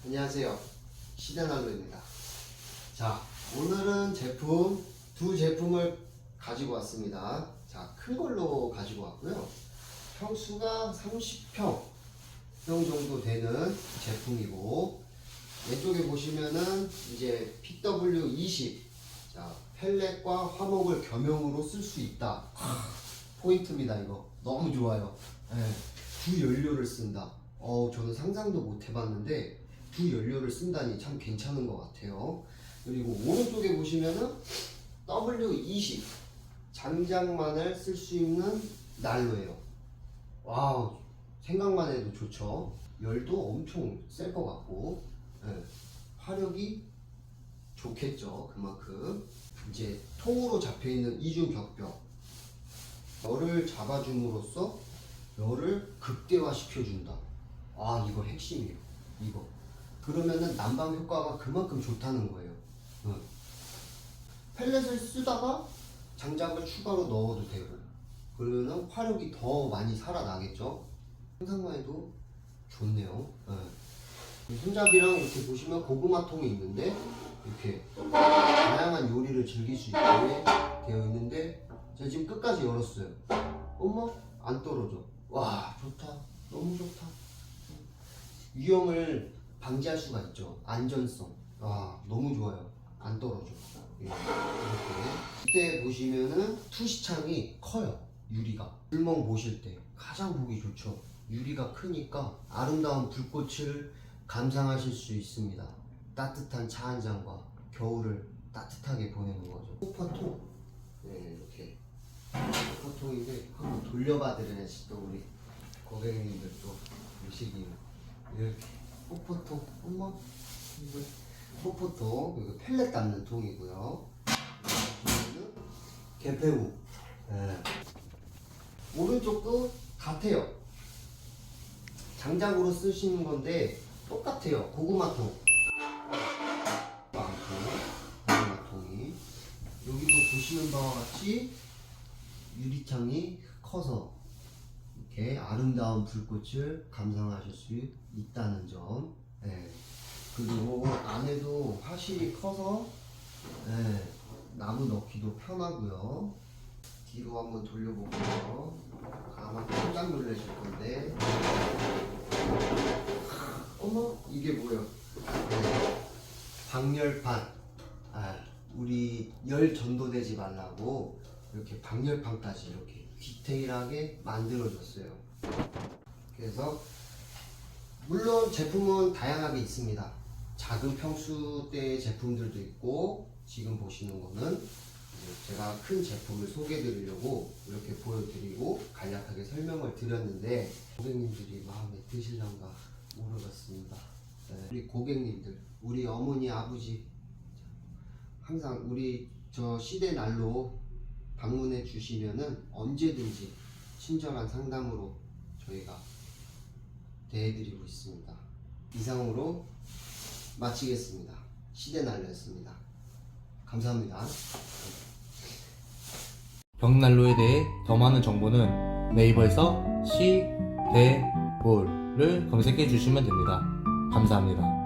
안녕하세요, 시대난로입니다. 자, 오늘은 두 제품을 가지고 왔습니다. 자, 큰 걸로 가지고 왔고요. 평수가 30평 정도 되는 제품이고, 왼쪽에 보시면은 이제 PW20, 자, 펠렛과 화목을 겸용으로 쓸 수 있다. 포인트입니다. 이거 너무 좋아요. 네, 두 연료를 쓴다. 저는 상상도 못 해봤는데 두 연료를 쓴다니 참 괜찮은 것 같아요. 그리고 오른쪽에 보시면은 W20 장작만을 쓸 수 있는 난로예요. 와우, 생각만 해도 좋죠. 열도 엄청 셀 것 같고, 네, 화력이 좋겠죠. 그만큼 이제 통으로 잡혀 있는 이중 격벽, 열을 잡아줌으로써 열을 극대화 시켜준다. 아, 이거 핵심이에요. 이거 그러면은 난방 효과가 그만큼 좋다는 거예요. 펠렛을 쓰다가 장작을 추가로 넣어도 되고, 그러면 화력이 더 많이 살아나겠죠. 상상만 해도 좋네요. 손잡이랑 이렇게 보시면 고구마통이 있는데, 이렇게 다양한 요리를 즐길 수 있게 되어 있는데, 제가 지금 끝까지 열었어요. 어머, 안 떨어져. 와, 좋다. 너무 좋다. 위험을 방지할 수가 있죠. 안전성. 와, 너무 좋아요. 안 떨어져. 예, 이렇게. 이때 보시면은 투시창이 커요. 유리가. 불멍 보실 때 가장 보기 좋죠. 유리가 크니까 아름다운 불꽃을 감상하실 수 있습니다. 따뜻한 차 한 잔과 겨울을 따뜻하게 보내는 거죠. 호퍼통. 네, 이렇게. 호퍼통인데 한번 돌려봐 드려야지 또 우리 고객님들 또 보시기. 이렇게 호퍼통, 엄마, 호퍼통, 그리고 펠렛 담는 통이고요. 개폐우. 네. 오른쪽도 같아요. 장작으로 쓰시는 건데 똑같아요. 고구마통. 고구마통이. 여기도 보시는 바와 같이 유리창이 커서 이렇게 아름다운 불꽃을 감상하실 수 있다는 점. 네. 그리고 안에도 화실이 커서, 네, 나무 넣기도 편하고요. 뒤로 한번 돌려볼게요. 아마 깜짝 놀라실 건데. 어머, 이게 뭐예요? 네. 방열판. 우리 열 전도되지 말라고 이렇게 방열판까지 이렇게 디테일하게 만들어줬어요. 그래서 물론 제품은 다양하게 있습니다. 작은 평수대의 제품들도 있고, 지금 보시는 거는 제가 큰 제품을 소개해 드리려고 이렇게 보여드리고 간략하게 설명을 드렸는데, 고객님들이 마음에 드실런가 모르겠습니다. 네. 우리 고객님들, 우리 어머니 아버지 항상 우리 저 시대난로 방문해 주시면은 언제든지 친절한 상담으로 저희가 대해드리고 있습니다. 이상으로 마치겠습니다. 시대난로였습니다. 감사합니다. 벽난로에 대해 더 많은 정보는 네이버에서 시대몰을 검색해 주시면 됩니다. 감사합니다.